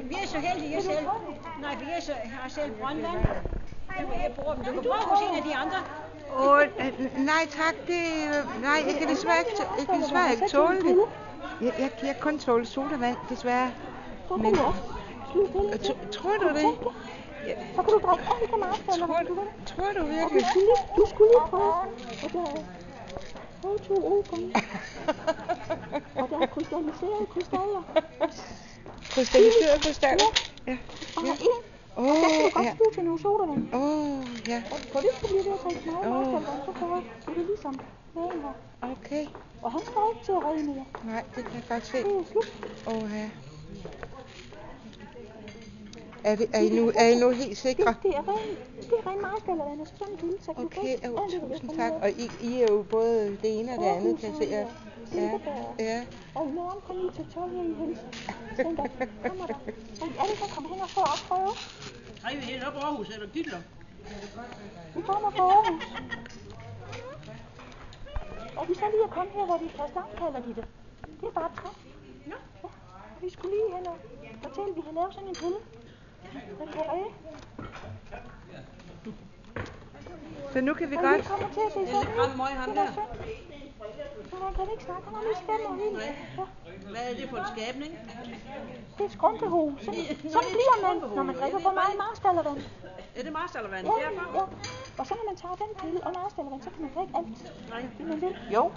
Vi er så heldige, jeg selv. Nej, for jeg har selv brøndvand. Der hvor jeg bor, men du kan prøve hos en af de andre. Nej tak, nej, jeg kan desværre ikke tåle det. Jeg kan kun tåle sodavand, desværre. Men, tror du det? Så kan du drikke alt det marshmallow, du vil. Tror du virkelig? Du skulle lige prøve. Og der er H2O. Og der er krystalliserede krystaller. Krystalliserede krystaller? Ja. Og en. Og så kan du godt stue til nogle sodavand. Ja. Og for det skulle blive ved at drikke meget marshmallow, så får det ligesom vægen her. Okay. Og han får ikke til at redde mere. Nej, det kan jeg godt se. Det er slut. Ja. Er I nu helt sikre? Det er ren marshmallow, og så sådan en pille, så kan okay, tusind tak. Og I er jo både det ene og det andet, kan jeg se. Ja. Og i morgen kommer I til 12 her i Helse. Kommer der. Så I alle kan komme hen og få opprøve. Hej, vi er helt op Aarhus, eller Gittler? Vi kommer fra Aarhus. Og vi så lige at komme her, hvor vi kan starte, kalder de det. Det er bare træ. Ja. Vi skulle lige hen og fortælle, at vi har lavet sådan en pille. Den kan redde. Så nu kan vi godt... Vi kommer til at se sådan lidt ret møg, ham der. Men han kan ikke snakke, han har lige skæmt og helt. Ja. Hvad er det for en skabning? Det er et skrumpehoved. Sådan bliver man, når man drikker for meget marshmallow-vand. Er det marshmallow-vand? Ja. Og så når man tager den pille og marshmallow-vand, så kan man drikke alt. Nej. Det man vil. Jo.